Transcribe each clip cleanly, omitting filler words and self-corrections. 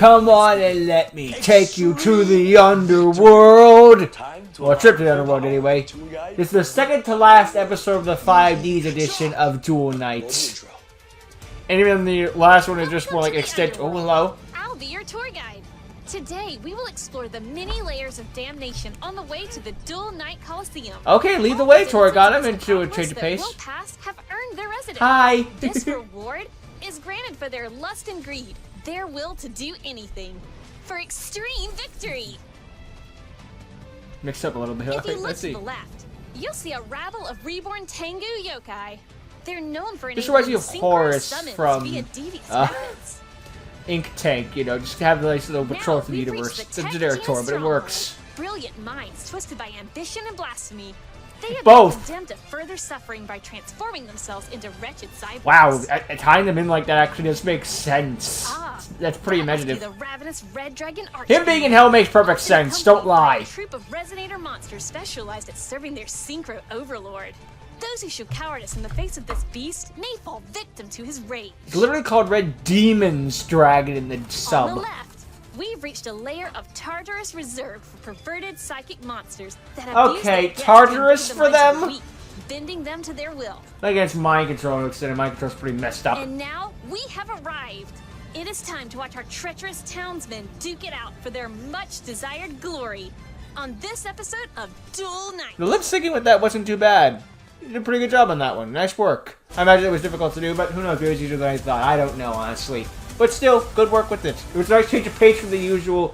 Come on and let me take you to the underworld. Well, a trip to the underworld anyway. This is the second to last episode of the 5Ds edition of Duel Nights. And even the last one is just more like extension. Oh, hello. I'll be your tour guide. Today, we will explore the many layers of damnation on the way to the Duel Night Coliseum. Okay, lead the way, tour guide. I'm into a change of pace. Will pass have earned their residence. Hi. This reward is granted for their lust and greed, their will to do anything, for extreme victory. Mixed up a little bit. If you look Let's see. to the left, you'll see a rabble of reborn Tengu yokai. They're known for This reminds me of Horus summons from via devious methods. Ink Tank, you know, just to have a nice little patrol through the we've universe. reached It's a the generic Tech tour, but it Stronghold. works. Brilliant minds twisted by ambition and blasphemy. They have Both. been condemned to further suffering by transforming themselves into wretched cyborgs. Wow, tying them in like that actually does make sense. That's pretty That must be imaginative. the ravenous red dragon Him being in hell makes perfect sense, don't lie. A troop of resonator monsters specialized at serving their synchro overlord. Those who show cowardice in the face of this beast may fall victim to his rage. It's literally called Red Demon's Dragon in the On the sub. left, we've reached a layer of Tartarus reserved for perverted psychic monsters that abuse Okay, their Tartarus destiny for to the minds of them? the weak, bending them to their will. I guess mind control to extended mind control's pretty messed up. And now we have arrived. It is time to watch our treacherous townsmen duke it out for their much-desired glory on this episode of Duel Night. The lip syncing with that wasn't too bad. You did a pretty good job on that one. Nice work. I imagine it was difficult to do, but who knows? It was easier than I thought. I don't know, honestly. But still, good work with it. It was a nice change of pace from the usual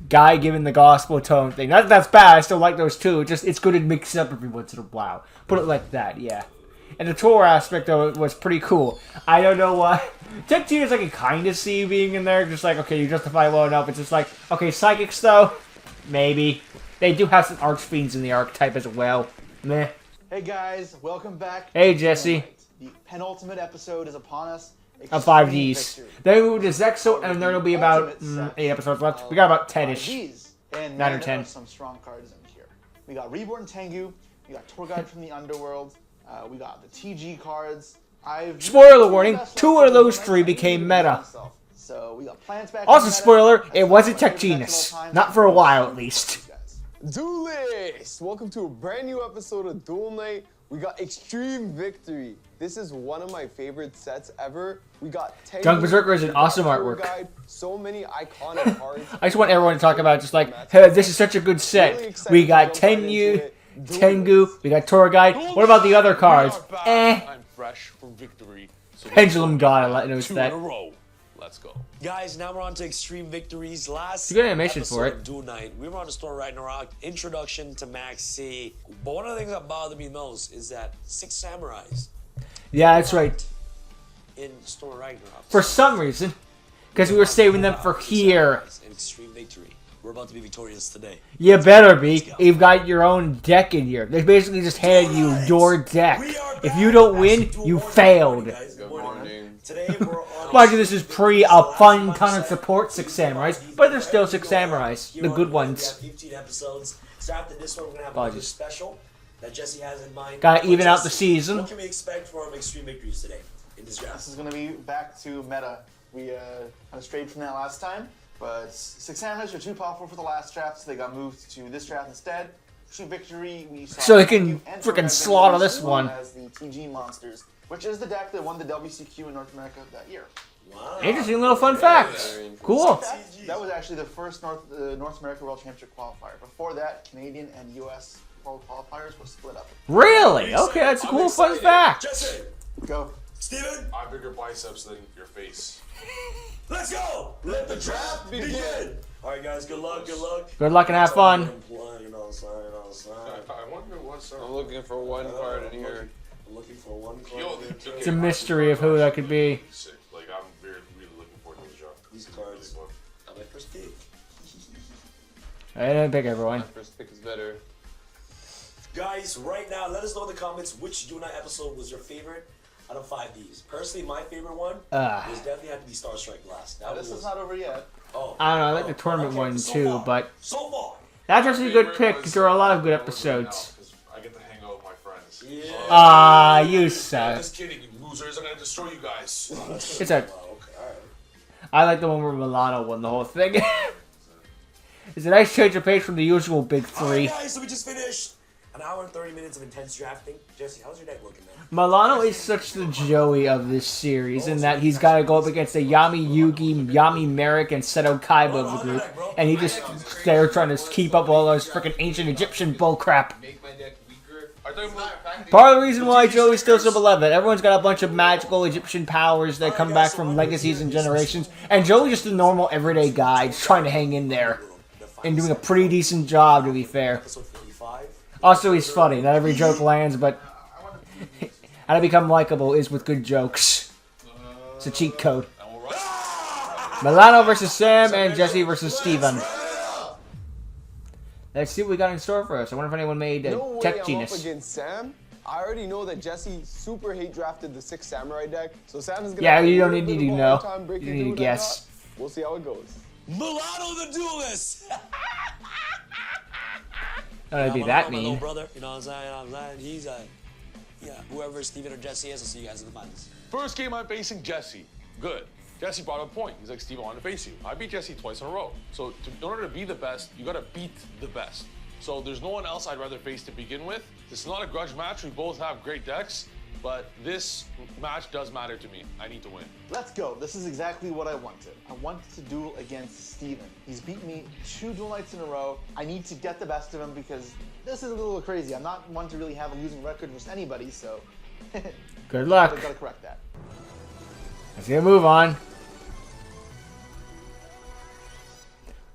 guy giving the gospel tone thing. Not that that's bad. I still like those too. It's good to mix it up every once in a while. Put it like that, yeah. And the tour aspect of it was pretty cool. I don't know why. Tech Genius I can kind of see being in there. Just like, okay, you justify well enough. It's just like, okay, psychics though? Maybe. They do have some archfiends in the archetype as well. Meh. Hey guys, welcome back. Hey, to Jesse. Duel Night. The penultimate episode is upon us. Of Extreme 5Ds. victory. Then we move to Zexo, and there'll be about Ultimate set 8 episodes left. We got about 10-ish. 5Ds. And 9 or man, 10. there are some strong cards in here. We got Reborn Tengu. We got Tour Guide from the Underworld. We got the TG cards. Spoiler warning, 2 out of those 3 became meta. So we got plants back. Also, in meta. spoiler, That's it one wasn't of my Tech favorite Genius. sets of all time. Not for a while, at least. Duelists! Welcome to a brand new episode of Duel Night. We got Extreme Victory. This is one of my favorite sets ever. We got Tengu, Junk Berserker is an we got awesome Tour artwork. Guide, so many iconic cards. I just want everyone to talk about just like, hey, this is such a good set. We got Tengu, we got Tour Guide. What about the other cards? Eh. I'm fresh for victory. So Pendulum God, I noticed 2 that. in a row. Let's go. Guys, now we're on to Extreme Victories. Last It's a good animation episode for it. of Duel Night, we were on to Storm Ragnarok, introduction to Max C. But one of the things that bothered me most is that 6 samurais Yeah, that's right. in Storm Ragnarok. For some reason. Because we were saving them for here. In Extreme Victory. We're about to be victorious today. You better be. You've got your own deck in here. They basically just handed you your deck. If you don't win, you failed. Good morning. Today we're on Mind you, this is pre a fun kind of support 6 samurais, but there's still 6 samurais, the good We ones. have 15 episodes. So after this one, we're going to have Apologies. another special that Jesse has in mind. Gotta even out the Jesse, season. What can we expect from Extreme Victories today in this draft? This is going to be back to meta. We kind of strayed from that last time, but 6 Samurais are too powerful for the last draft, so they got moved to this draft instead. Extreme Victory, we saw So they can Tengu and frickin' Tour Guide slaughter being this released one. As the TG Monsters, which is the deck that won the WCQ in North America that year. Wow. Interesting little fun fact. Cool. That was actually the first North America World Championship qualifier. Before that, Canadian and U.S. World qualifiers were split up. Really? Okay, that's a cool fun fact. Jesse, Go. Steven, I have bigger biceps than your face. let's go! Let the draft begin! Alright guys, good luck, good luck. Good luck and have fun. I wonder what's I'm looking for one card in here. I'm looking for one Yo, card. It's a mystery of who that could be. Sick. Like, I'm really looking forward to this job. These cards are my first pick. I didn't pick everyone. First pick is better. Guys, right now, let us know in the comments which Duel Night episode was your favorite out of 5Ds. Personally, my favorite one was definitely had to be Star Strike Blast. That This was is not over yet. oh, I don't know, I like the tournament okay, one so too, far, but so far. that's actually a good pick because there are a lot of good episodes. I get to hang out with my friends. Yeah. Ah, you suck. Just kidding, you losers. I'm gonna destroy you guys. It's a Wow, okay, alright. I like the one where Milano won the whole thing. It's a nice change of pace from the usual big three. Alright guys, so we just finished an hour and 30 minutes of intense drafting. Jesse, how's your deck looking, man? Milano is such the Joey of this series in that he's got to go up against the Yami Yugi, Yami Merrick, and Seto Kaiba of the group. And he just there trying to keep up all those freaking ancient Egyptian bullcrap. Part of the reason why Joey's still so beloved, everyone's got a bunch of magical Egyptian powers that come back from legacies and generations, and Joey's just a normal everyday guy just trying to hang in there and doing a pretty decent job, to be fair. Also, he's funny. Not every joke lands, but how to become likable is with good jokes. It's a cheat code. Milano versus Sam and Jesse versus Steven. Let's see what we got in store for us. I wonder if anyone made a No Tech way I'm Genius. up against Sam. I already know that Jesse super hate drafted the 6 Samurai deck, so Sam is gonna. Yeah, have a you don't little need bit to of a know. hard time breaking You need to through that guess. knot. We'll see how it goes. Milano the Duelist! Don't be I'm that my little mean. brother, you know what I'm saying? He's yeah, whoever Steven or Jesse is, I'll see you guys in the finals. First game I'm facing Jesse. Good. Jesse brought up a point. He's like, Steve, I want to face you. I beat Jesse twice in a row. So in order to be the best, you got to beat the best. So there's no one else I'd rather face to begin with. This is not a grudge match. We both have great decks, but this match does matter to me. I need to win. Let's go. This is exactly what I wanted. I wanted to duel against Steven. He's beat me 2 duel nights in a row. I need to get the best of him because this is a little crazy. I'm not one to really have a losing record versus anybody, so Good luck. I've got to correct that. Let's get a move on.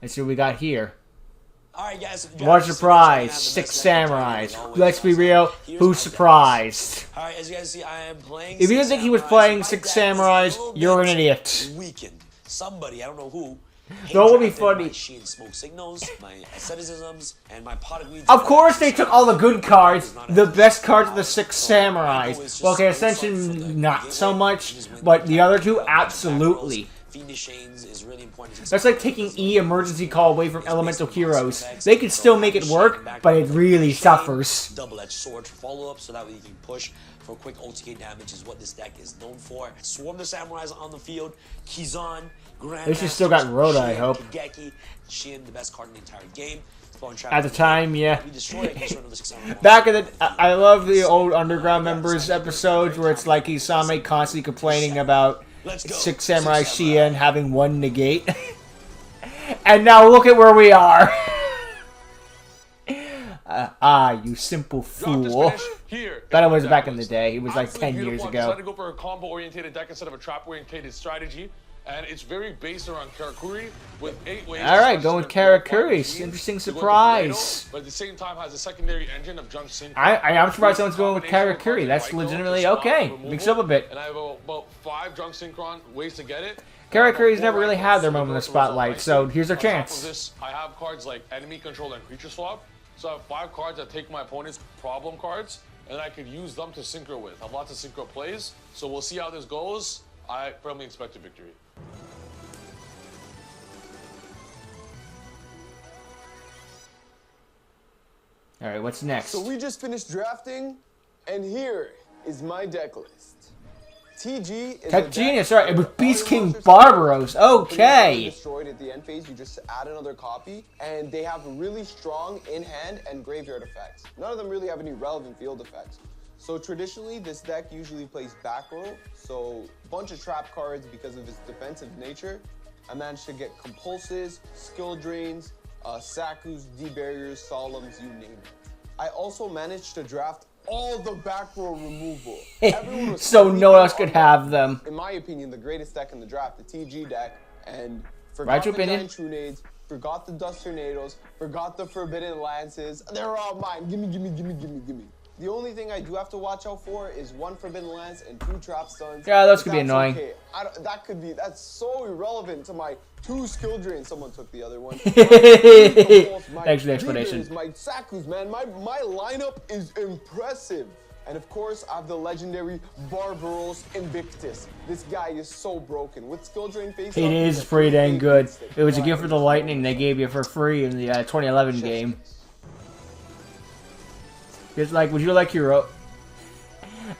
Let's see what we got here. Alright guys. What surprise! 6 samurais. Let's be real. Who's surprised? Alright, as you guys see, I am playing. If you didn't think he was playing 6 samurais, you're an idiot. Weakened. Somebody, I don't know who. Though it would be funny. My Sheen smoke signals, my asceticisms, and my pot of greens. Of course they took all the good cards, the best cards of the 6 samurais. Well, okay, Ascension not so much, but the other 2, absolutely. That's like taking E emergency call away from elemental heroes. They can still make it work, but it really suffers. Double-edged sword for follow-up, so that way you can push for quick OTK damage is what this deck is known for. Swarm the samurais on the field. Kizan, Grand. This has still got Rhoda, I hope. Geki, Shin, the best card in the entire game. At the time, yeah. We destroy it, destroy another 6 samurai. Back in the, I love the old Underground members episodes where it's like Isame constantly complaining about 6 Samurai Shien having 1 negate. And now look at where we are. You simple fool. That was back in the day. It was like 10 years ago. I decided to go for a combo-oriented deck instead of a trap-oriented strategy. And it's very based around Karakuri with 8 ways. Alright, go with Karakuri. Interesting surprise. But at the same time has a secondary engine of Junk Synchro. I'm surprised someone's going with Karakuri. That's legitimately okay. Mix up a bit. And I have about 5 Junk Synchron ways to get it. Karakuri's never really had their moment in the spotlight, so here's their chance. On top of this, I have cards like Enemy Control and Creature Swap. So I have 5 cards that take my opponent's problem cards, and I could use them to synchro with. I have lots of synchro plays, so we'll see how this goes. I firmly expect a victory. Alright, what's next? So we just finished drafting, and here is my deck list. TG is Tech Genius, alright, it was Beast King Barbaros, okay. Destroyed at the end phase, you just add another copy, and they have really strong in-hand and graveyard effects. None of them really have any relevant field effects. So traditionally, this deck usually plays back row, so a bunch of trap cards because of its defensive nature. I managed to get Compulses, Skill Drains, Sakus, D-Barriers, Solemns, you name it. I also managed to draft all the back row removal. So no one else could have them. In my opinion, the greatest deck in the draft, the TG deck, and forgot Right, the your opinion. Giant Trunades, forgot the Dust Tornadoes, forgot the Forbidden Lances. They're all mine. Gimme, gimme, gimme, gimme, gimme. The only thing I do have to watch out for is 1 Forbidden Lance and 2 Trap Stuns. Yeah, those could be That's annoying. Okay. That's so irrelevant to my 2 Skill Drains. Someone took the other one. Thanks for the explanation. My Sakus, man. My lineup is impressive. And of course, I have the legendary Barbaros Invictus. This guy is so broken. With Skill Drain face It is pretty dang good. It was a gift for the Lightning they gave you for free in the 2011 game. It's like, would you like your...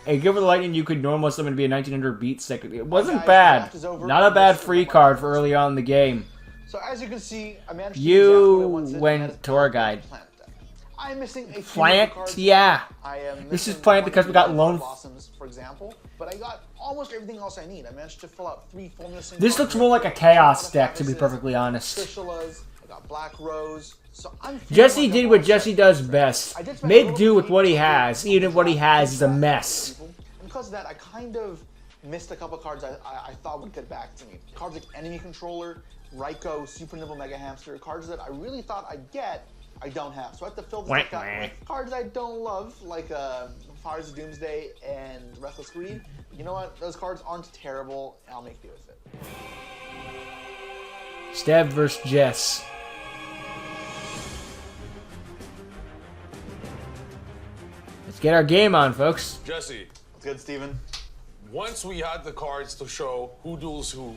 A Gift of the Lightning, you could normal summon to be a 1900 beat second. It wasn't Guys, bad. the draft is over. Not a bad free card for early on in the game. So as you can see, I managed to do exactly what I You wanted, and went that is to our build guide. a plant deck. I'm missing a few Plant? cards. Yeah. I am This is missing plant one because of we the got Blood lone- blossoms, for example, but I got almost everything else I need. I managed to fill out 3 full missing This cards. looks more like a chaos deck, to be perfectly honest. Trishulas, I got Black Rose. So I'm feeling Jesse like did I'm what all Jesse set. does best. I did spend a Make little do with bit what he to has, do even if what he draft has is a people. mess. And because of that, I kind of missed a couple cards I thought would get back to me. Cards like Enemy Controller, Raikou, Super Nimble Mega Hamster, cards that I really thought I'd get, I don't have. So I have to fill this deck out with cards I don't love, like Fires of Doomsday and Restless Greed. But you know what? Those cards aren't terrible, and I'll make do with it. Stab versus Jess. Let's get our game on, folks. Jesse, That's good, Steven. once we had the cards to show who duels who,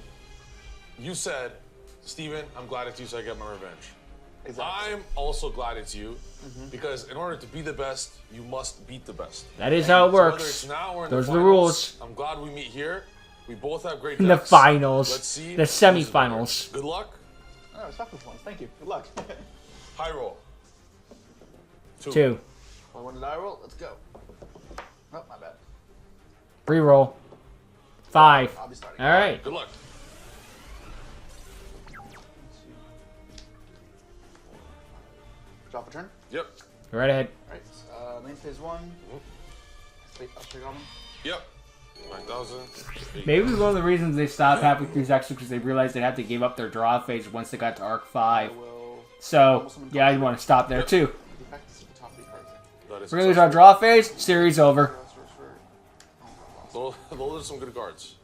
you said, Steven, I'm glad it's you so I get my revenge. Exactly. I'm also glad it's you because in order to be the best, you must beat the best. That is how it So whether works. it's now or in Those the are the finals, rules. I'm glad we meet here. We both have great In the decks. finals. Let's see. The who's the winner. semifinals. Good luck. Oh, respectful points. Thank you. Good luck. High roll. 2. I wanted die roll. Let's go. Oh, my bad. Reroll. 5. I'll be starting. Alright. Good luck. Drop a turn. Yep. Go right ahead. Alright, main phase 1. Wait, I'll check on them. Yep. 9,000. Maybe one of the reasons they stopped having these extras because they realized they'd have to give up their draw phase once they got to Arc 5. So, yeah, you want to stop there too. That is We're gonna lose our draw phase, series over. Those are some good cards.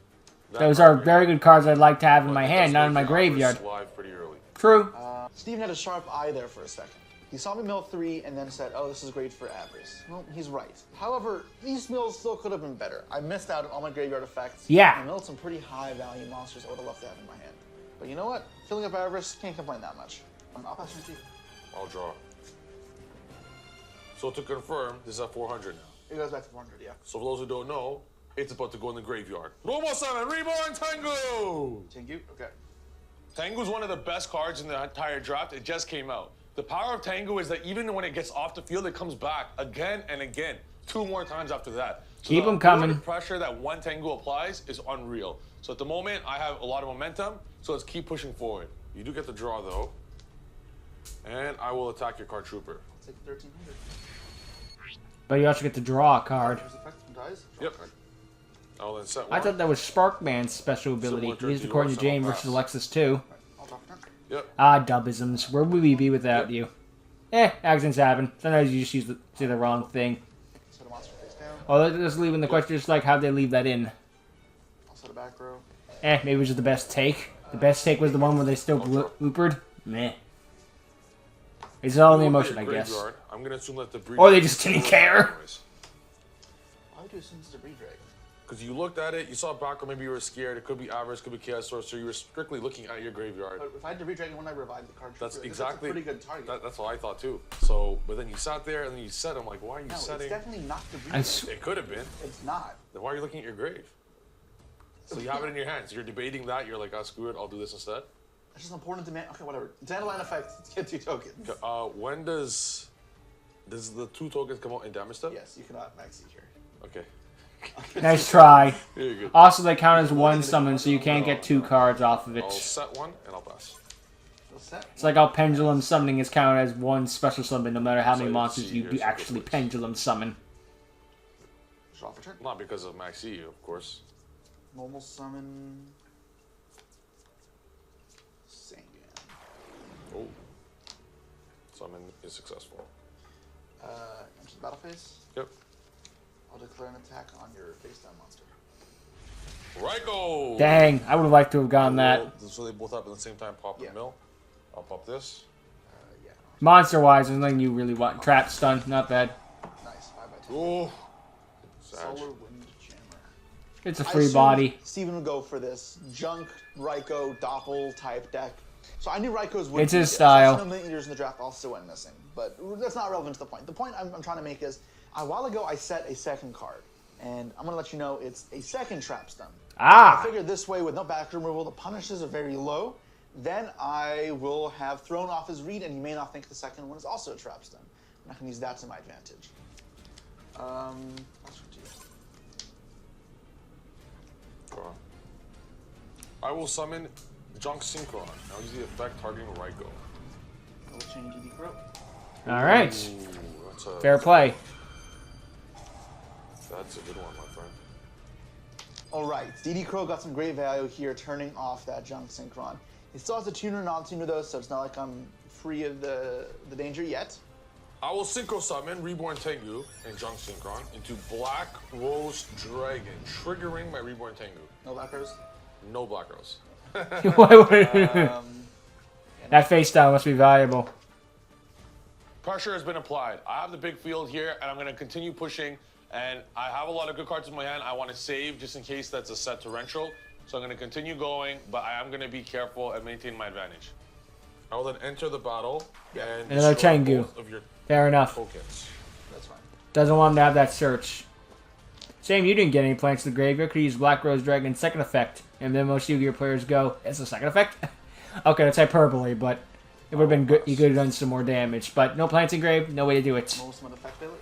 Those are very good cards I'd like to have in my hand, not in my graveyard. Live pretty early. True. Steven had a sharp eye there for a second. He saw me mill 3 and then said, oh, this is great for Avarice. Well, he's right. However, these mills still could have been better. I missed out on all my graveyard effects. Yeah. I milled some pretty high value monsters I would have loved to have in my hand. But you know what? Filling up Avarice, can't complain that much. I'll pass you. I'll draw. So to confirm, this is at 400 now. It goes back to 400, yeah. So for those who don't know, it's about to go in the graveyard. Robo Summon, Reborn Tengu! Tengu? Okay. Tengu is one of the best cards in the entire draft. It just came out. The power of Tengu is that even when it gets off the field, it comes back again and again. 2 more times after that. So Keep 'em the coming. amount of pressure that one Tengu applies is unreal. So at the moment, I have a lot of momentum, so let's keep pushing forward. You do get the draw, though. And I will attack your card trooper. I'll take 1,300. But you also get to draw a card. There's effect from dies. Yep. I'll then set one. I thought that was Sparkman's special ability. Similar to Used according to yours, Jane I'll versus pass. Alexis too. I'll drop a turn. Yep. Ah, dubisms. Where would we be without you? Accidents happen. Sometimes you just say the wrong thing. Set a monster face down. Oh, just leaving the question just like how'd they leave that in? I'll set a back row. Maybe it was just the best take. The best take was the one where they still bloopered. Meh. It's all in the emotion, I guess. Graveyard. I'm gonna assume that the breed. Or they just didn't care. Why would you assume it's the Breed Dragon? Because you looked at it, you saw background, maybe you were scared. It could be Avarice, could be Chaos Source, so you were strictly looking at your graveyard. But if I had the Breed Dragon when I revived the card, That's trooper, exactly. That's a pretty good target. That's what I thought too. So, but then you sat there and then you said, "I'm like, why are you No, it's setting?" definitely not the Breed I Dragon. It could have been. It's not. Then why are you looking at your grave? So you have it in your hands. You're debating that. You're like, "Ah, screw it. I'll do this instead." It's just important to man. Okay, whatever. Dandelion effect. Get 2 tokens. When does the 2 tokens come out in damage step? Yes, you cannot maxi here. Okay. Nice try. Here you go. Also, they count as 1 summon, so you can't get 2 cards off of I'll it. set one and I'll pass. Well, set. It's like how Pendulum Summoning is counted as 1 special summon, no matter how many So monsters let's see you here, do so actually go first. Pendulum Summon. Draw for turn. Not because of Max EU, of course. Normal summon. Sangan. Oh. Summon is successful. Enter the battle phase. Yep. I'll declare an attack on your face down monster. Raikou! Dang, I would have liked to have gotten that. So they both happen at the same time. Pop Yeah. the mill. I'll pop this. Yeah. Monster-wise, there's nothing you really want. Trap, stun, not bad. Nice. 5/10. Oh. Sag. Solar Wind Jammer. It's a I free assumed body. Steven would go for this junk Raikou Doppel type deck. So I knew Raikou's would It's be his good. style. So million eaters in the draft also went missing. But that's not relevant to the point. The point I'm trying to make is, a while ago I set a second card. And I'm gonna let you know it's a second trap stun. Ah! I figured this way, with no back removal, the punishes are very low. Then I will have thrown off his read, and he may not think the second one is also a trap stun. And I can use that to my advantage. That's for you. Sure. I will summon Junk Synchron. Now use the effect targeting Raikou. I will change DD Crow. All right. Ooh, that's a, Fair play. That's a good one, my friend. All right, DD Crow got some great value here, turning off that Junk Synchron. He still has a tuner, non-tuner though, so it's not like I'm free of the danger yet. I will Synchro Summon Reborn Tengu and Junk Synchron into Black Rose Dragon, triggering my Reborn Tengu. No Black Rose? No Black Rose. That face down must be valuable. Pressure has been applied. I have the big field here, and I'm going to continue pushing. And I have a lot of good cards in my hand. I want to save just in case that's a set torrential. So I'm going to continue going, but I am going to be careful and maintain my advantage. I will then enter the battle and another destroy Tengu. both of your Fair enough. tokens. That's fine. Doesn't want him to have that search. Same, you didn't get any plants to the graveyard. Could use Black Rose Dragon's second effect. And then most of your players go, it's a second effect? Okay, that's hyperbole, but it would have been good. You could have done some more damage. But no plants engraved, no way to do it. Normal summon effect Veiler?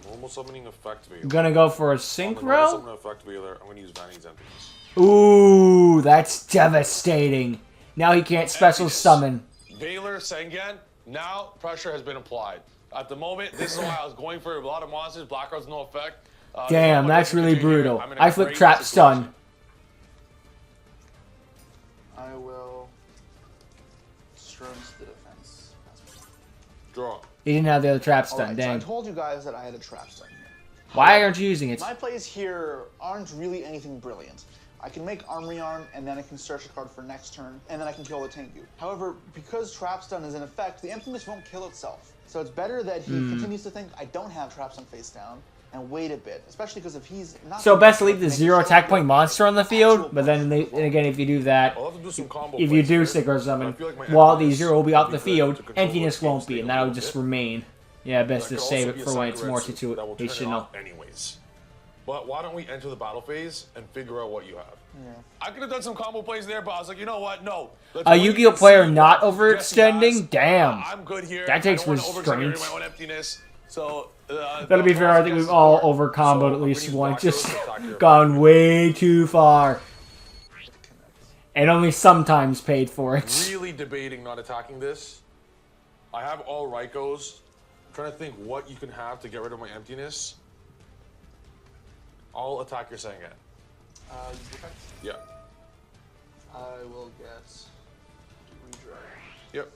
Normal summoning effect Veiler. I'm gonna go for a On the normal synchro. summon effect Veiler, I'm going to use Vanny's Emptiness. Ooh, that's devastating. Now he can't special Emptiness. summon. Veiler, Sengen, now pressure has been applied. At the moment, this is why I was going for a lot of monsters. Black Rose, no effect. Damn, that's really brutal. I flip trap stun. I will destroy the defense. Draw. He didn't have the other trap All stun, right, so I dang. told you guys that I had a trap stun here. Why aren't you using it? My plays here aren't really anything brilliant. I can make Armory Arm, and then I can search a card for next turn, and then I can kill the Tengu. However, because Trap Stun is in effect, the Emptiness won't kill itself. So it's better that he continues to think, I don't have Trap Stun face down, and wait a bit. Especially because if he's not... So best to leave the 0 attack point monster on the field, but then and again, if you do that, I'll have to do some combo if you plays do here. synchro I summon, feel like my while the Emptiness 0 will be off would the good field, to control emptiness the game won't be, state and a that'll little just bit. remain. Yeah, best That to could save also it be a for when it's more Sakuretsu that will turn it situational. off anyways. But why don't we enter the battle phase and figure out what you have? Yeah. I could have done some combo plays there, but I was like, you know what? No. Let's A wait Yu-Gi-Oh and player see not what overextending? Jesse has. Damn. I'm good here. That takes I don't want to overextend restraint. my own emptiness. So, That'll be fair, I think we've all over comboed at least once, just gone way too far. And only sometimes paid for it. Really debating not attacking this. I have all Raikous. Trying to think what you can have to get rid of my emptiness. I'll attack your Sengen. Perfect. Yeah. I will get... Redraw. Yep.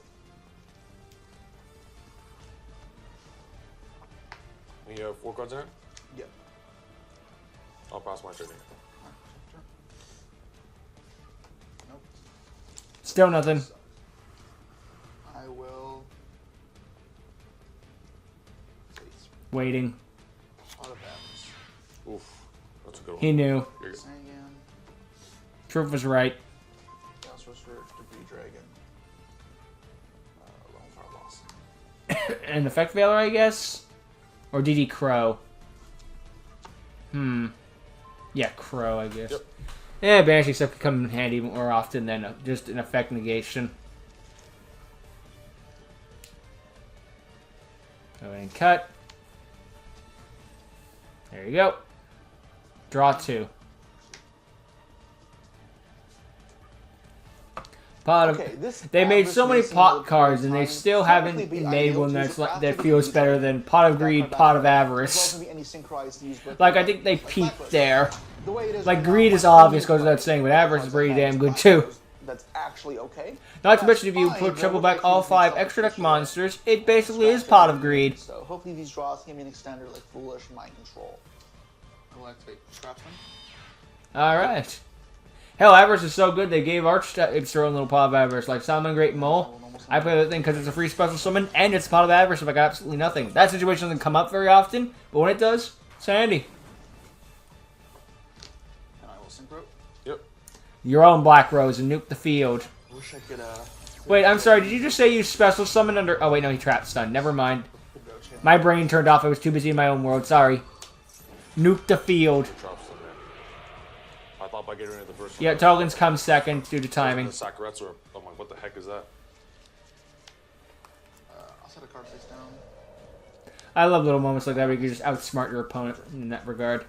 You have 4 cards in it? Yep. I'll pass my turn. Nope. Still nothing. I will... Waiting. Out of bounds. Oof. That's a good one. He knew. You're good. Sangan. Truth was right. Chaos Sorcerer, Debris Dragon. Lone Fire Loss. An effect veiler, I guess? Or DD Crow? Yeah, Crow, I guess. Yep. Yeah, Banshee stuff could come in handy more often than just an effect negation. Go ahead and cut. There you go. Draw 2. Pot of, Okay, this they made Atlas so many may seem pot like cards, very and they time. still Technically, haven't be made ideal one to that's use that Atlas feels to better use than Pot of Greed, Pot of Avarice. Like, I think they peaked there. The way it is Like, right Greed now, is obvious, my goes without saying, but Avarice is pretty damn good too. That's actually okay. Not to mention, if you Fine, put but triple it back looks all like he's 5 mixed up extra with deck the monsters, it basically is Pot of Greed. So hopefully these draws can be an extender like Foolish Mind Control. I will activate Trapman. Alright. Hell, Avarice is so good, they gave Arch its own little Pot of Avarice, like Summon Great Mole. I play that thing because it's a free special summon, and it's Pot of Avarice if I got absolutely nothing. That situation doesn't come up very often, but when it does, it's handy. And I will Synchro. Yep. Your own Black Rose and nuke the field. Wish I could, Wait, I'm sorry, did you just say you special summon under... Oh wait, no, he trap stun. Never mind. My brain turned off, I was too busy in my own world, sorry. Nuke the field. Drops them in. I thought by getting rid of the first one. Yeah, tokens come second due to timing. The Sakuretsu are, I'm like, what the heck is that? I'll set a card face down. I love little moments like that where you can just outsmart your opponent in that regard.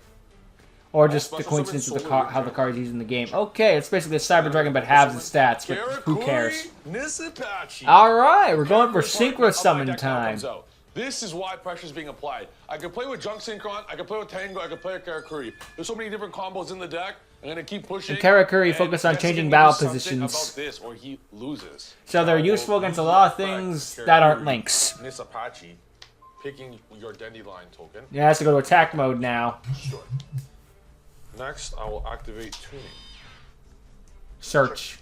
Or just the special coincidence of the summon how the Solar card's used in the game. Okay, it's basically a Cyber Dragon but halves the stats, but who cares? Nisapachi. Alright, we're going for Synchro Part of my Summon deck now time. comes out. This is why pressure's being applied. I could play with Junk Synchron, I could play with Tango, I could play with Karakuri. There's so many different combos in the deck. I'm gonna keep pushing. And Karakuri and focus on Jesse changing can battle do something positions. About this, or he loses. So they're Now, useful we'll against a use lot of the things effect, that aren't Karakuri, links. Nisapachi, picking your Dandelion token. Yeah, it has to go to attack mode now. Sure. Next, I will activate Tuning. Search.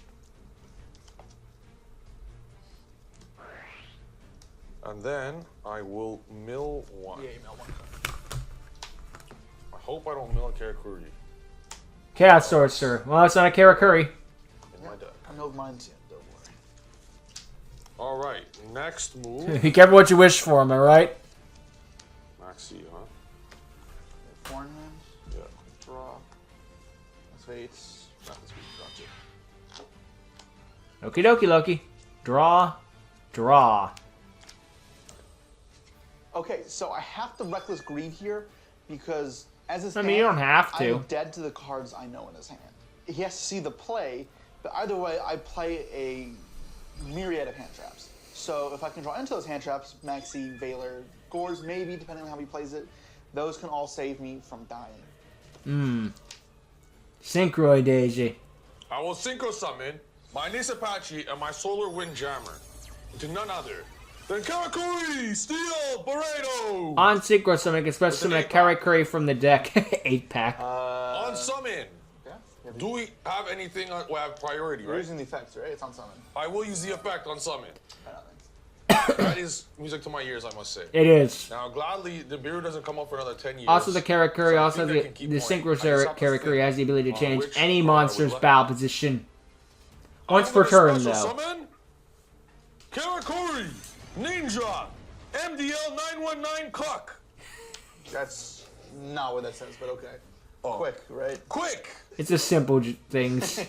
And then I will mill one. Yeah, email one. I hope I don't mill a Karakuri Chaos Sorcerer. Well, it's not a Karakuri. in my deck. I know mine's yet, don't worry. Alright, next move. Be careful what you wish for, am I right? Maxi, huh? Foreign hand, Yeah. draw. That's wait. Not this week, draw two. Okie dokie, Loki. Draw. Draw. Okay, so I have to Reckless Greed here because as his I mean, you don't have to. I'm dead to the cards I know in his hand. He has to see the play, but either way, I play a myriad of hand traps. So if I can draw into those hand traps, Maxi, Valor, Gores, maybe, depending on how he plays it, those can all save me from dying. Synchroid Daisy. I will Synchro Summon my Nisapachi and my Solar Windjammer to none other than Karakuri, Steel, Burrito! On Synchro Summon, you can special summon a Karakuri from the deck. 8-pack. On Summon! Yeah? Do we have anything on... Well, I have priority, You're right? using the effects, right? It's on summon. I will use the effect on Summon. I don't think. That is music to my ears, I must say. It is. Now, gladly, the Beer doesn't come up for another 10 years. Also, the Karakuri, So I also think I the can keep Synchro going. I just have to Karakuri think has the ability to on change which any card I would monster's let- battle position. Once I'm per gonna turn, special though. Summon Karakuri, Ninja, MDL 919 Cluck. That's not what that says, but okay. Oh. Quick, right? Quick! It's the simple things.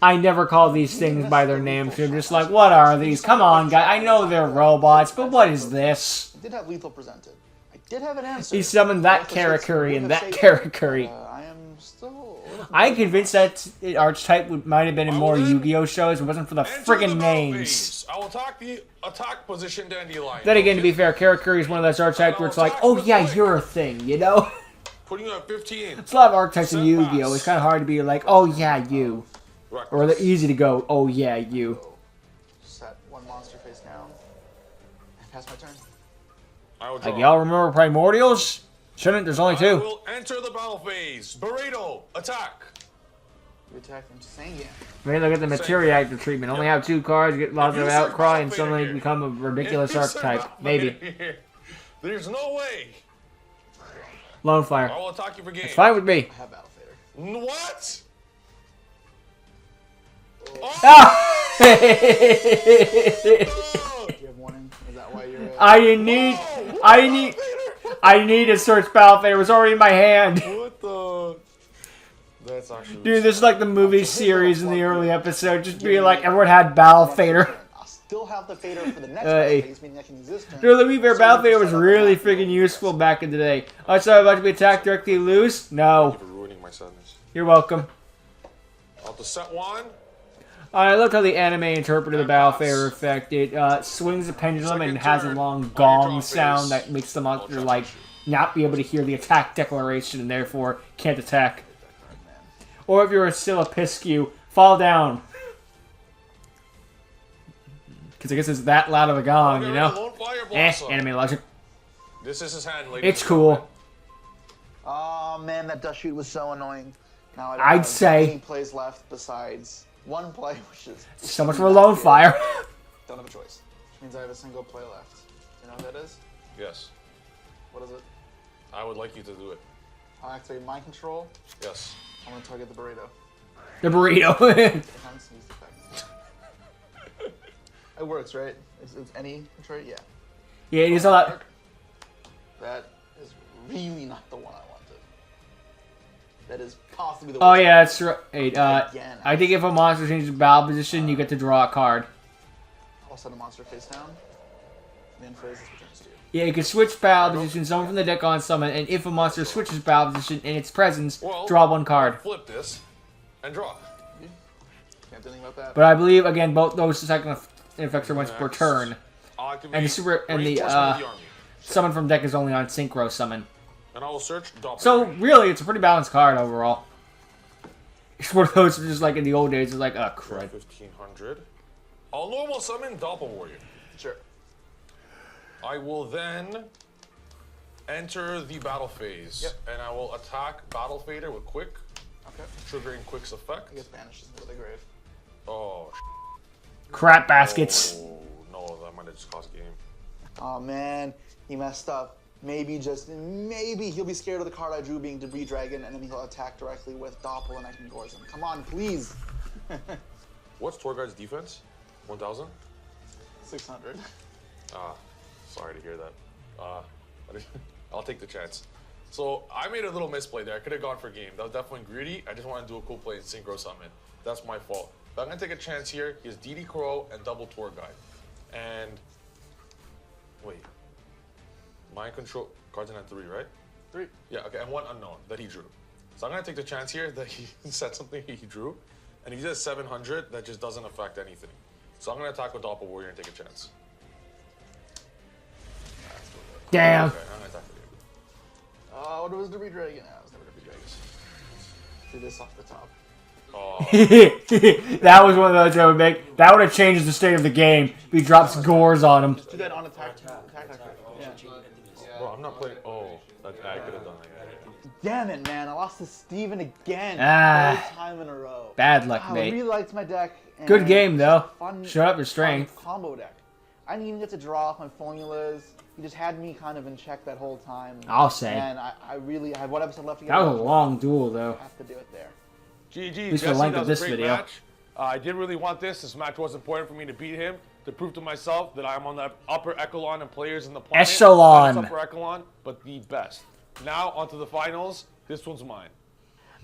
I never call these things by their names. I'm just like, what are these? Come on, guy. I know they're robots, but what is this? I did have lethal presented. I did have an answer. He summoned that Both of us Karakuri would and have that saved Karakuri. I am still. I'm convinced that archetype might have been in more Yu-Gi-Oh shows. It wasn't for the Enter friggin' the battle names. phase. I will attack the attack position Dandelion. Then again, to be fair, Karakuri is one of those archetypes where it's like, oh yeah, you're a thing, you know? Putting you at 15. It's a lot of archetypes in Yu-Gi-Oh! It's kind of hard to be like, oh yeah, you. Or they're easy to go, oh yeah, you. Set one monster face down. And pass my turn. I will Like, draw. y'all remember Primordials? Shouldn't, there's only I two. will enter the battle phase. Burrito, attack. You attack them saying yeah. I mean, look at the materia active treatment. Only have two cards, get lots of outcry, and suddenly become a ridiculous archetype. Maybe. There's no way. Lone I Flyer. will attack you for game. It's fine with me. I have Battle Fader. What? Ah! Do you have warning? Is that why you're. I need to search Battle Fader. It was already in my hand. What the? That's actually. Dude, this is like the movie series in the early episode. Just be like, everyone had Battle Fader. I'll still have the fader for the next Hey. battle phase, meaning I can use this turn. Dude, to be fair, So Battle you Fader can was set up really a freaking useful back in the day. Oh, so I'm about to be attacked directly loose? No. For ruining my sadness. You're welcome. I'll have to set one. I loved how the anime interpreted the Battle Fader effect. It swings the pendulum and has a long gong sound that makes the monster, like, not be able to hear the attack declaration and therefore can't attack. Or if you're a Silipiscu, fall down. Because I guess it's that loud of a gong, you know? Lone Fire Eh, Blossom. anime logic. This is his hand, ladies. It's cool. Oh man, that dust shoot was so annoying. Now I don't I'd have say- any plays left besides one play, which is So much for Lone Fire. don't have a choice. Which means I have a single play left. Do you know what that is? Yes. What is it? I would like you to do it. I'll activate mind control. Yes. I'm gonna target the burrito. The burrito. Defense, use effect. It works, right? It's any control, yeah. Yeah, it is a lot. That is really not the one I wanted. that is possibly the Oh worst. yeah, that's right. Again. I think if a monster changes battle position, you get to draw a card. I'll send a monster face down. Then phrase this returns to you. Yeah, you can switch battle position, someone from the deck on summon, and if a monster switches battle position in its presence, Well, draw one card. Flip this and draw. Can't do anything about that. But I believe again both those second effects are once per Next. turn, I'll activate and the super and the reinforcement of the army. summon from deck is only on synchro summon. And I will search Doppelganger. So really, it's a pretty balanced card overall. It's one of those just like in the old days, it's like crud. 1500. I'll normal summon Doppel Warrior. Sure. I will then enter the battle phase. Yep. And I will attack Battle Fader with Quick, Okay. triggering Quick's effect. He gets banished into the grave. Oh, Crap baskets. Oh, no, that might have just cost game. Oh man, he messed up. Maybe, just maybe, he'll be scared of the card I drew being Debris Dragon, and then he'll attack directly with Doppel and I can Gorz him. Come on, please. What's Torgard's defense? 1000? 600. Ah, sorry to hear that. I'll take the chance. So I made a little misplay there. I could have gone for game. That was definitely greedy. I just want to do a cool play in Synchro Summon. That's my fault. But I'm going to take a chance here. He has DD Crow and double Tour Guide. And wait. Mind Control cards in at 3, right? 3. Yeah, okay, and 1 unknown that he drew. So I'm going to take the chance here that he said something he drew. And if he says 700, that just doesn't affect anything. So I'm going to attack with Doppel Warrior and take a chance. Damn. Okay, I'm going to attack with you. What was Debris Dragon? No, it was never Debris Dragon. Do this off the top. Oh. That was one of those that would make. That would have changed the state of the game. If he drops Gores on him. Do that on attack. Yeah. Bro, I'm not playing. Oh, I could have done that. Damn it, man. I lost to Steven again. Ah. Third time in a row. Bad luck, I mate. really liked my deck. And Good game, though. Fun, Shut up your strength. fun combo deck. I didn't even get to draw off my formulas. He just had me kind of in check that whole time. I'll say. And I have one episode left to get. That was a long duel, though. I have to do it there. GG, least for Jesse, length that of was a this great video. match. I did really want this. This match was important for me to beat him, to prove to myself that I'm on the upper echelon of players in the planet. Echelon. Not just upper echelon, but the best. Now, onto the finals. This one's mine.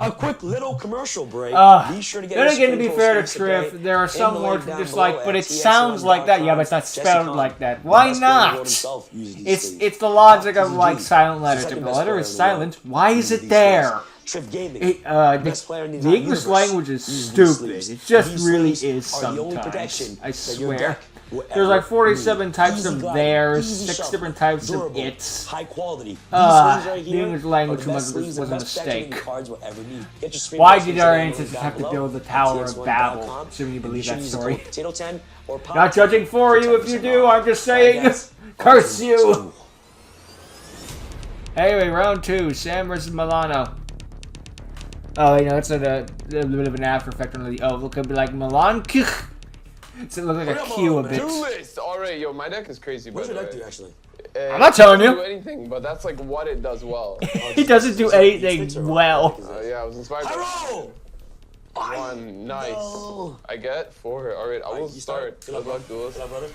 A quick little commercial break. Be sure to get Then your again, to be screen fair to post today Triff, there are in some the words link we down dislike, below but at it sounds like that. Yeah, but it's not Jesse spelled Kahn, like that. the Why best player in the world not? himself, uses these things. It's the logic of like PG, silent letters. the If second the best letter player is in the world, silent, why is uses it these there? things. Triff Gaming, The player in the English universe, language is uses these stupid. sleeves. It just These really sleeves is are the only sometimes. protection I that your swear. deck will There's like ever 47 need. types Easy of glide, theirs, easy 6 shuffle, different types durable, of its. high quality. These The sleeves right here English are language the best was sleeves and a best protection mistake. your cards will ever need. Get your screen Why post did today our in the link ancestors down have to below build the at Tower of tx1.com. Babel? Assuming you believe Be sure that to use the story. code Potato 10 or Pop Not judging for you if you do, I'm just saying. Curse you! Anyway, round 2, Sam versus Milano. Oh, you know, it's a bit of an after effect on the O. It could be like Milan. So it looks like a Q a bit. Duelist! Alright, yo, my deck is crazy, by What's the your way. deck do, actually? I'm not telling It doesn't you. do anything, but that's like what it does well. He doesn't do anything well. Yeah, I was inspired by Pyro! one. Nice. No. I get 4. Alright, I will You start. Good luck, Good luck, Duelist. Good luck, brother.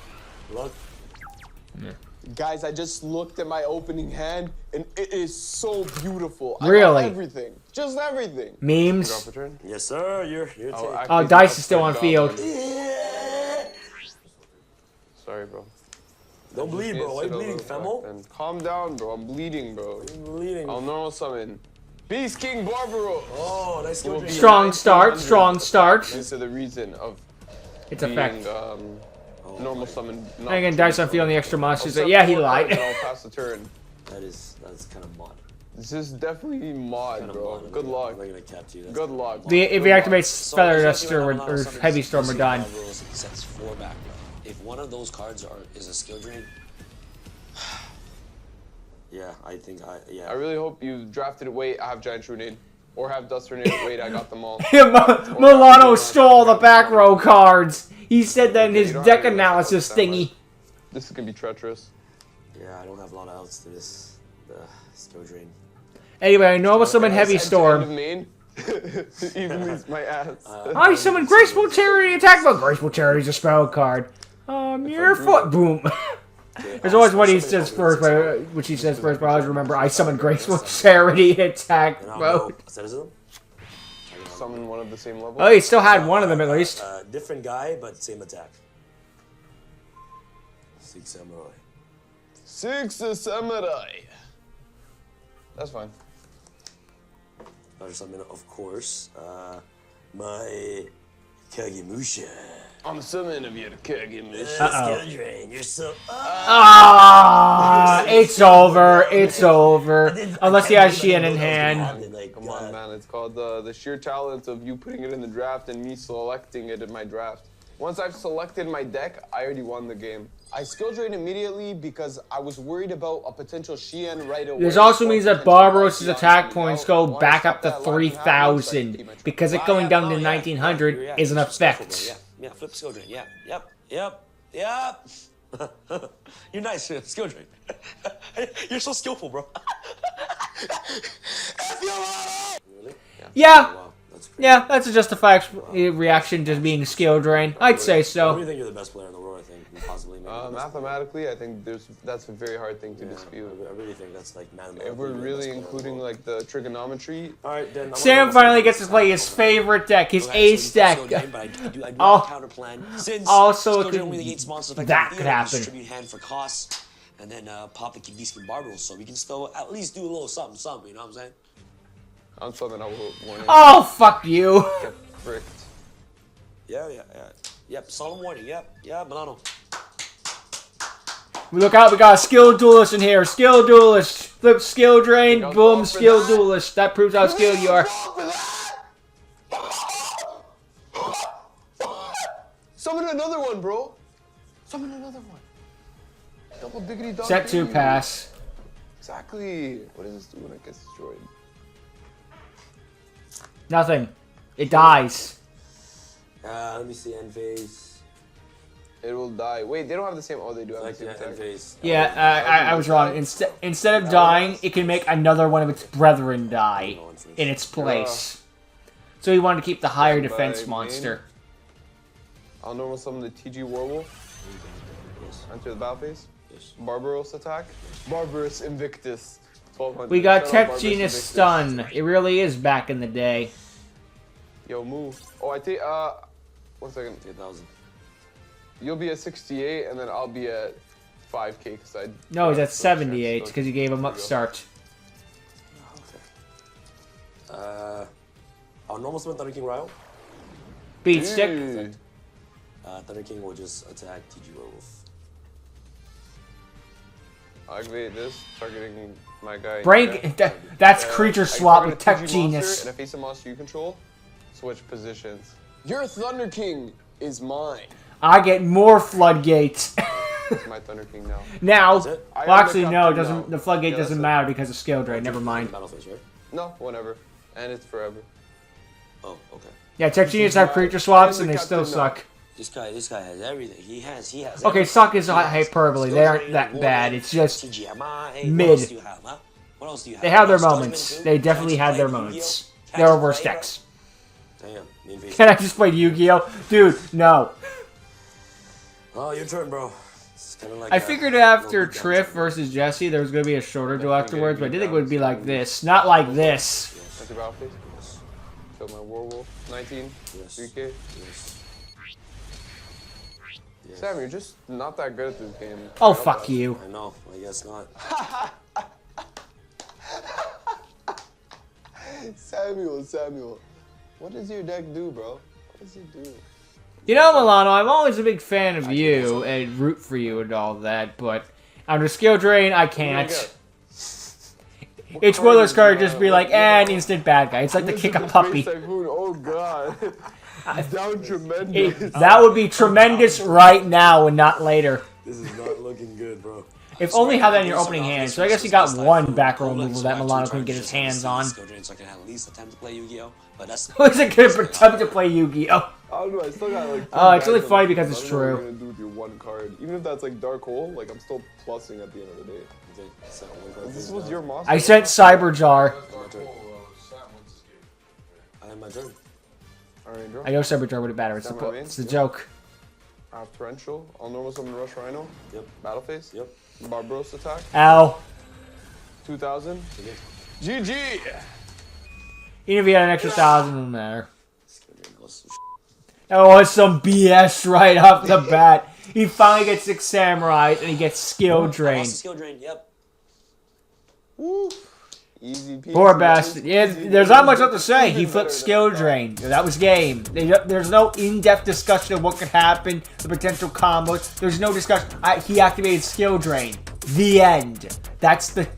Good luck. Guys, I just looked at my opening hand, and it is so beautiful. Really? I got everything. Just everything. Memes. Drop return? Yes, sir. You're taking. Oh, Dice is still on field. Sorry, bro. Don't bleed, bro. Why you bleeding, Femo? And calm down, bro. I'm bleeding, bro. You're bleeding. I'll normal summon. Beast King Barbaros. Oh, nice skill drain. Strong start, strong start. This is the reason of It's being effect. normal summon. And again, Dice on field on the extra monsters. Yeah, he lied. I'll pass the turn. That's kind of mod. This is definitely mod, Kind of bro. mod. Good luck. I'm not gonna cap to you. That's Good kinda luck. mod. If he activates Feather Duster or Heavy Storm, we're done. He sets 4 back. If one of those cards is a skill drain, yeah, I think I really hope you drafted it. Wait, I have Giant Trunade. Or have Dust Tornado. Wait, I got them all. Milano stole the back row cards. He said that in his deck analysis thingy. This is gonna be treacherous. Yeah, I don't have a lot of outs to this skill drain. Anyway, I normal summon Heavy Storm. Main. Even leaves my ass. I summon Graceful Charity attack, but Graceful Charity is a spell card. Mirror foot, boom. Okay, There's always what he somebody says called me first, a which he says first, but I always remember I summoned graceful charity attack And I'll mode. go asceticism. Summon one of the same level. Oh, he still had one of them at least. Different guy, but same attack. 6 samurai. 6 samurai. That's fine. I'll summon, of course, my Kagemusha. I'm summon of your Kagemusha. Uh-oh. Drain, you're so. Ah, it's over. It's over. Unless he has Sheehan in hand. Come on, man. It's called the sheer talent of you putting it in the draft and me selecting it in my draft. Once I've selected my deck, I already won the game. I skill drain immediately because I was worried about a potential Sheehan right away. This also means that Barbaros's attack points go back up to 3,000 because it going down to 1,900 is an effect. Yeah, flip skill drain. Yeah, yep. You're nice, skill drain. You're so skillful, bro. Really? Yeah. Wow, that's crazy. Yeah, that's a justified reaction to being skill drain. I'd say I so. really think you're the best player in the world, I think. Possibly. Maybe the best player. Mathematically, I think that's a very hard thing to Yeah, dispute. I really think that's like mathematically. If we're the best really player in the including world. like the trigonometry, All right, then. Sam finally gets to play his favorite deck, his ace deck. I do Oh. counter plan. Since Also, skill it drain could- only negates monster effect that on the could field, happen. Distribute hand for costs, and then pop the Kibiskin Barbaro, so we can still at least do a little something, you know what I'm saying? I'm summon. I will warning. Oh, fuck you. Get fricked. Yeah. Yep, solemn warning. Yep, Milano. Look out, we got a skill duelist in here. Skill duelist. Flip skill drain, Don't boom, fall for skill that. duelist. That proves how skilled you are. Summon another one, bro. Summon another one. Double diggity dog. Set 2 baby. pass. Exactly. What does this do when it gets destroyed? Nothing. It dies. Let me see end phase. It will die. Wait, they don't have the same. Oh, they do have the Like same end attack. phase. Yeah, I was wrong. Instead of dying, it can make another one of its brethren die in its place. So he wanted to keep the higher defense Bye, monster. I'll normal summon the TG Warwolf. Yes. Enter the battle phase. Yes. Barbaros attack. Barbarous Invictus. 1200. We got Shout out Tech Barbarous Genius Invictus. Stun. It really is back in the day. Yo, move. Oh, I take. 1 second. 8,000. You'll be at 68, and then I'll be at 5K because I. No, he's at 78 because you gave him up start. Okay. I'll normal summon Thunder King Ryle. Beat stick. Dude. Thunder King will just attack TG Werewolf. I'll activate this, targeting my guy. Break. That's Uh, creature I swap target with a Tech TG Genius. monster, and I face a monster you control. Switch positions. Your Thunder King is mine. I get more floodgates. It's my Thunder King now. Now, Is it? I well, am the actually, no, it captain doesn't. now. The floodgate Yeah, doesn't that's it. matter because of skill drain. Never mind. Battle phase, right? No, whatever. And it's forever. Oh, okay. Yeah, Tech Genius have creature swaps and they still captain now. suck. This guy has everything. He has. Okay, everything. suck is He has hyperbole. skill They aren't drain, that warning, bad. It's just TGMI. mid. What else do you have, huh? What else do you have? they have their Stars moments. Minute They Two? definitely Can't had their you play moments. Yu-Gi-Oh? There Can't are you worse play, decks. bro? Damn. Main phase. Can I just play Yu-Gi-Oh? Dude, no. Oh, your turn, bro. It's kinda like I a figured after little beat down Triff turn. versus Jesse, there was going to be a shorter duel Definitely afterwards, but I gonna didn't think beat it would be down like some- this. Not like this. Enter battle phase. Yes. Kill my Warwolf. 19. Yes. 3K. Yes. Yes. Sam, you're just not that good at this game. Oh, I know fuck that. you. I know. I guess not. Samuel. What does your deck do, bro? What does it do? You know, Milano, I'm always a big fan of you and root for you and all that, but under skill drain, I can't. It's one of those cards just be like, an instant bad guy. It's like to kick a puppy. Oh god. Down tremendous. That would be tremendous right now and not later. This is not looking good, bro. If only have that in your opening hand. So I guess you got one back row removal that Milano couldn't get his hands on. So I can at least attempt to play Yu-Gi-Oh, but that's Who's a good attempt to play Yu-Gi-Oh? I don't know, I still got like. Oh, it's only guys on funny the- because it's I don't know what true. you're gonna do with your one card. Even if that's like Dark Hole, like I'm still plussing at the end of the day. okay. So one card This face was down. your monster. I sent Cyberjar. My turn. I have my turn. Alright, bro. I know Cyberjar would have better. Is that my main? It's the joke. I have Torrential. I'll normal summon Rush Rhino. Yep. Battle Phase. Yep. Barbaros attack. Ow. 2000. GG! Even if he had an extra 1,000, doesn't matter. That was some BS right off the bat. He finally gets 6 samurais and he gets skill drained. Skill drain, yep. Woo! Easy peasy. Poor bastard. Yeah, there's not much left to say. He flipped skill drain. That was game. There's no in-depth discussion of what could happen, the potential combos. There's no discussion. He activated skill drain. The end. That's the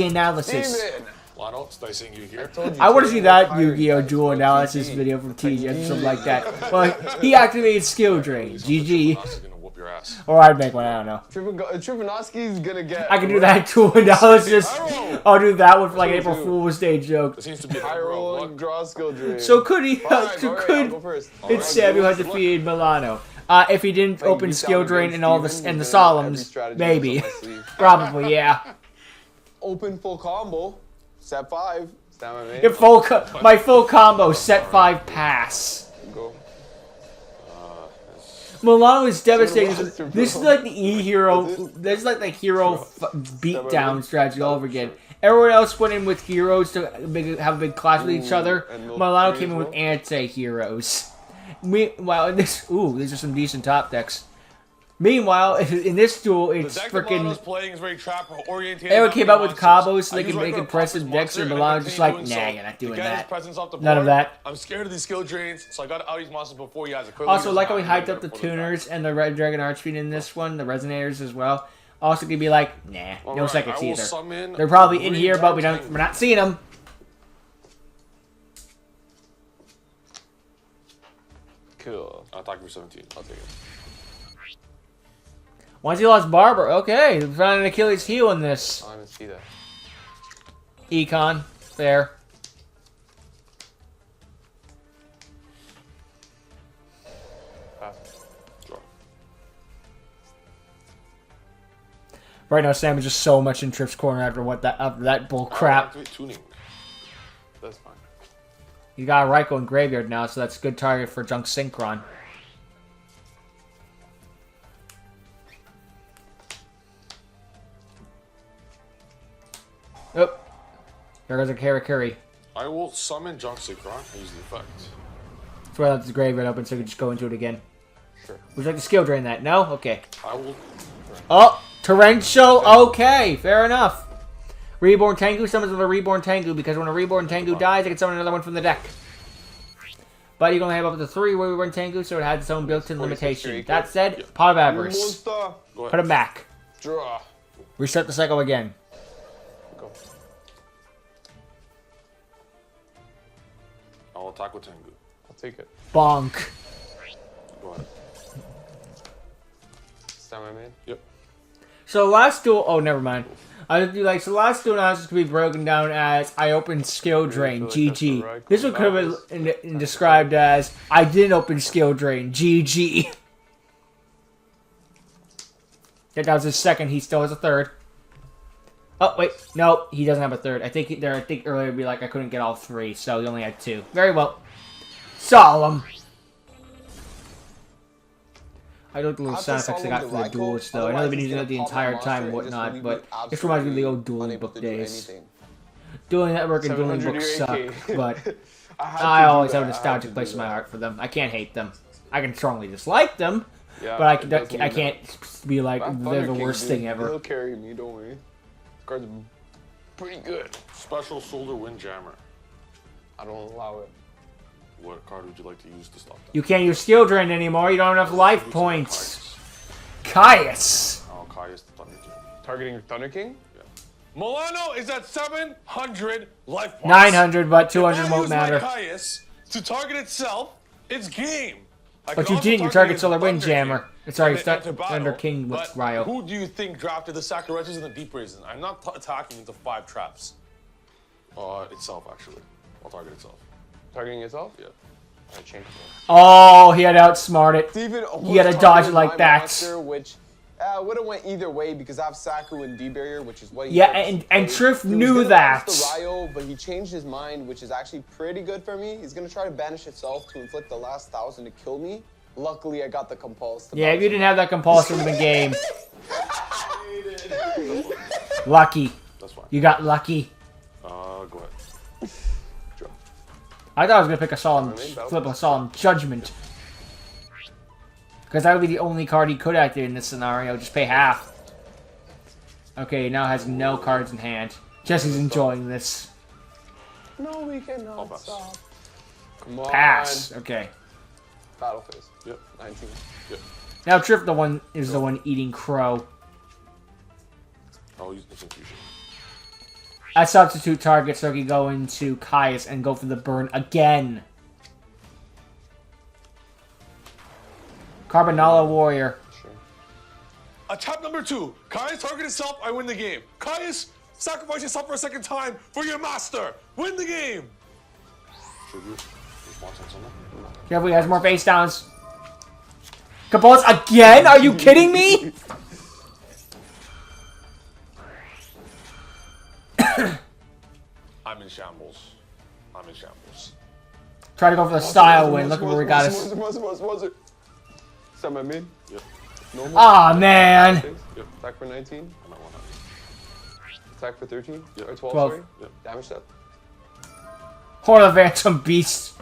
analysis. Demon! Lano, it's nice seeing you here. I want to see that Yu-Gi-Oh! Duel analysis video from TJ, something like that. Well, he activated skill drain. GG. Gonna whoop your ass. Or I'd make one, I don't know. Trivanovsky's gonna get... I can do that Duel analysis. I'll do that one for like April Fool's Day joke. There seems to be High roll and draw skill drain. So could he? Alright, So I'll could go first. it's Samuel had defeated Milano. If he didn't open skill drain and all this and the solemns, maybe. Probably, yeah. Open full combo. Set 5. Stand by me. If my full combo set 5 pass. Go. Milano is devastating. This is like the E-hero. This is like the hero beatdown strategy all over again. Everyone else went in with heroes to have a big clash with each other. Milano came in with anti-heroes. Meanwhile, these are some decent top decks. Meanwhile, in this duel, it's freaking. Playing is very trap oriented. Everyone came out with combos so they can make impressive decks, and Milano's just like, nah, you're not doing that. None of that. I'm scared of these skill drains, so I got out these monsters before he has a. Also, like how we hyped up the tuners and the Red Dragon Archfiend in this one, the Resonators as well. Also, could be like, nah, no seconds either. They're probably in here, but we're not seeing them. Cool. I'll attack for 17. I'll take it. Once he lost Barber, okay, we found an Achilles heel in this. I didn't see that. Econ, fair. Draw. Right now, Sam is just so much in Tripp's corner after that bull crap. Activate tuning. That's fine. You got Raikou in graveyard now, so that's a good target for Junk Synchron. Oh, there goes a Karakuri. I will summon Junk Synchron and use the effect. That's why I left the graveyard open so we can just go into it again. Sure. Would you like to skill drain that? No? Okay. I will. Oh, Torrential. Okay, fair enough. Reborn Tengu summons with a Reborn Tengu because when a Reborn Tengu dies, I can summon another one from the deck. But you can only have up to 3 Reborn Tengu, so it has its own built-in limitation. That said, Pot of Avarice. Put him back. Draw. Restart the cycle again. Go. I'll attack with Tengu. I'll take it. Bonk. Go ahead. Stand by me. Yep. So last duel, oh never mind. I do like so last duel analysis could be broken down as I opened skill drain, GG. This one could have been described as I didn't open skill drain, GG. That was his second. He still has a third. Oh wait, no, he doesn't have a third. I think earlier it'd be like I couldn't get all 3, so he only had 2. Very well. Solemn. I don't know the little sound effects I got for the duels, though. I know they've been using it the entire time and whatnot, but this reminds me of the old dueling book days. Dueling Network and dueling books suck, but I always have a nostalgic place in my heart for them. I can't hate them. I can strongly dislike them, but I can't be like they're the worst thing ever. He'll carry me, don't worry. This card's pretty good. Special Shoulder Windjammer. I don't allow it. What card would you like to use to stop that? You can't use skill drain anymore. You don't have enough life points. Caius. Oh, Caius the Thunder King. Targeting your Thunder King? Yeah. Milano is at 700 life points. 900, but 200 if I won't use matter. My Caius to target itself, it's game. But you didn't. You target Solar Windjammer. Sorry, Thunder King with Ryo. Who do you think drafted the Sacraritas and the Deep Raisin? I'm not attacking into 5 traps. Itself, actually. I'll target itself. Targeting itself? Yeah. I changed it. Oh, he had to outsmart it. Steven You gotta dodge it like that. Monster, which would have went either way because I have Saku and D-Barrier, which is what he and Triff knew that. The Ryo, but he changed his mind, which is actually pretty good for me. He's gonna try to banish itself to inflict the last 1,000 to kill me. Luckily, I got the compulse. Yeah, if you didn't have that compulse in the game. Lucky. That's fine. You got lucky. Go ahead. Draw. I thought I was going to pick a solemn, flip a solemn judgment. Because that would be the only card he could activate in this scenario. Just pay half. Okay, now has no cards in hand. Jesse's enjoying this. No, we cannot stop. Come on. Pass. Okay. Battle phase. Yep. 19. Yep. Now Trip is the one eating crow. Oh, he's confusion. I substitute target so he can go into Caius and go for the burn again. Carbonala Warrior. Sure. Attack number 2. Caius target itself, I win the game. Caius, sacrifice yourself for a second time for your master. Win the game. Tribute. Response on someone? Careful, he has more face downs. Compulse again? Are you kidding me? I'm in shambles. I'm in shambles. Try to go for the style win. Look at where we got us. Set my mid. Yep. Normal. Aw, man. Yep. Attack for 19. I'm at 100. Attack for 13. Yep. Or 12, 12. sorry. Yep. Damage step. Horn of Phantom Beast.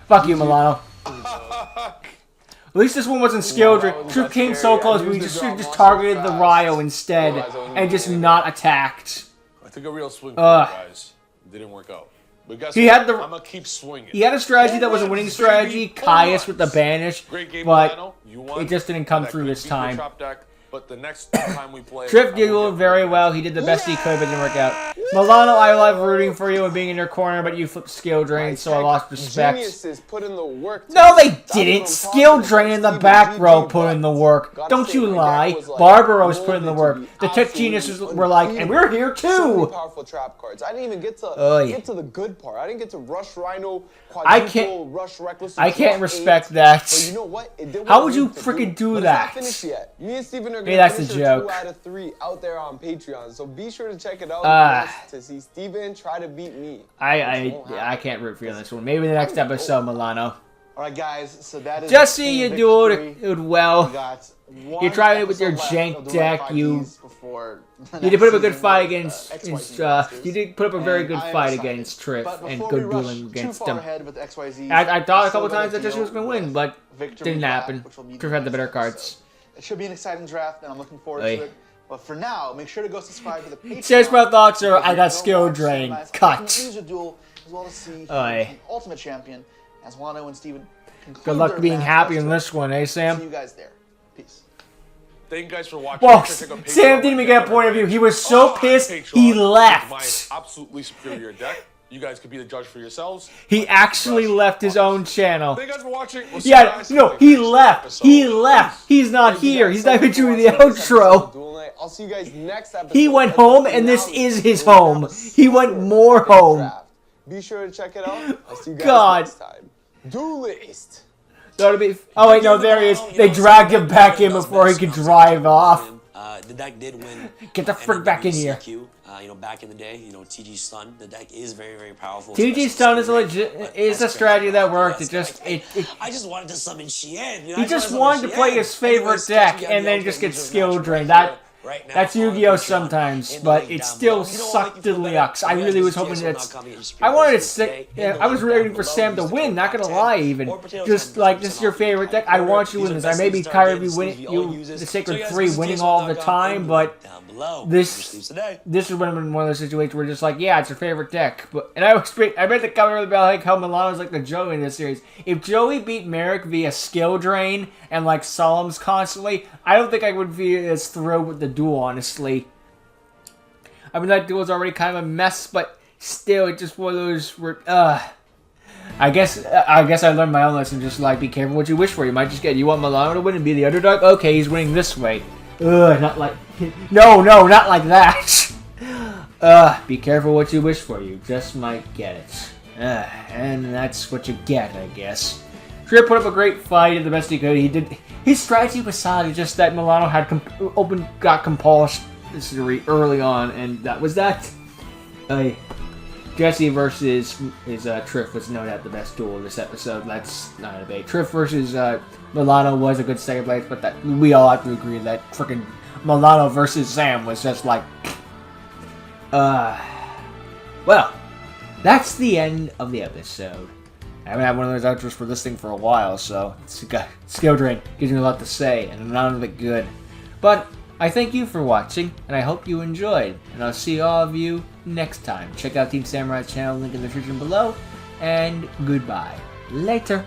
Fuck you, Milano. At least this one wasn't skill driven. Trip came so close, but we just targeted the Ryo instead and just not attacked. I took a real swing for you guys. It didn't work out. But guess He what? had the- I'm gonna keep swinging. He had a strategy that was a winning strategy, Caius with the banish, Great game, but Milano. You won. it just didn't come That through could this beat your time. trap deck, but the next time we play, Trip I will dueled get very revenge. well. He did the best he could, but it didn't work out. Milano, I love rooting for you and being in your corner, but you flipped skill drain, so I lost respect. Geniuses put in the work. No, they That's what didn't. I'm Skill talking drain about. in the Steven back GG row put in the work. Gotta Don't say, you my deck lie. was, like, Barbaros put in the molded work. to be The tech absolutely geniuses were like, and we're here So many too. powerful trap cards. I didn't even get to Oy. get to the good part. I didn't get to rush Rhino, I quadruple, can't- rush reckless. I can't draw respect 8. that. But you know what? It did what How it would you needed to freaking do but that? It's not finished yet. Me and Steven are Hey, gonna that's a finish joke. 2 out of 3 out there on Patreon. So be sure to check it out to see Steven try to beat me. I can't root for you on this one. Maybe the next episode, Milano. All right, guys. So that is Jesse, a you clean dueled victory. it well. We got You tried it with your one jank episode left. deck, I'll do you- like 5 before the You did next put up a good season fight with, against. XYZ monsters. You did put up a very And good I am fight excited. against Trip But and before good we rush dueling too against far him. ahead with XYZ, I thought a we couple still times that gotta Jesse was deal going to win, with but Victory didn't Lap, happen. which will be Trip the had the better next cards. episode. It should be an exciting draft, and I'm looking forward Aye. to it. But for now, make sure to go subscribe to the Patreon. Says my thoughts are, I got Because skill we'll drain. watch Cut. Ultimate Duel, as well as see Aye. the Ultimate Champion, as Wano and Steven conclude Good luck their being match. happy Let's in do it. this one, eh, See Sam? you guys there. Peace. Thank you guys for watching. Well, Make sure to check out Patreon. Sam didn't even get a point of view. He was so pissed, Patreon he with left. My absolutely superior deck. You guys could be the judge for yourselves. He actually left his own channel. Thank you guys for watching. We'll see you Yeah, guys no, in the he next left. episode. He left. He's not here. He's not even doing the outro. I'll see you guys next episode. He went That's the home, and this finale. is his We're gonna have home. a He went super more epic home. draft. Be sure to check it out. I'll see you guys God. next time. Duelist. That'll be. Oh wait, no, there he is. They dragged him back in before he could drive off. The deck did win. Get the frick back in here. Back in the day, TG's stun. The deck is very, very powerful. TG's stun is a legit. Is a strategy that worked. It just I just wanted to summon Shien. He just wanted to play his favorite deck and then just get skill drained. That's Yu-Gi-Oh! Sometimes, but it still sucked to the yucks. I really was hoping that. I wanted to say. Yeah, I was rooting for Sam to win. Not gonna lie, even just like this is your favorite deck. I want you to win this. I may be tired of you winning. You the Sacred 3 winning all the time, but this is one of those situations where just like, yeah, it's your favorite deck. But and I read the cover about like how Milano's like the Joey in this series. If Joey beat Merrick via skill drain and like Solemns constantly, I don't think I would be as thrilled with the duel, honestly. I mean, that duel's already kind of a mess, but still, it's just one of those where, I guess I learned my own lesson. Just like, be careful what you wish for. You might just get. You want Milano to win and be the underdog. Okay, he's winning this way. Not like. No, not like that. Be careful what you wish for. You just might get it. And that's what you get, I guess. Trip put up a great fight, did the best he could. He did. His strategy was solid. Just that Milano had got compulsory early on, and that was that. Jesse versus Triff was no doubt the best duel in this episode. That's not a debate. Triff versus Milano was a good second place, but that we all have to agree that freaking Milano versus Sam was just like, well, that's the end of the episode. I haven't had one of those outros for this thing for a while, so it's got skill drain, gives me a lot to say, and none of it good. But I thank you for watching, and I hope you enjoyed, and I'll see all of you next time. Check out Team Samurai's channel, link in the description below, and goodbye. Later.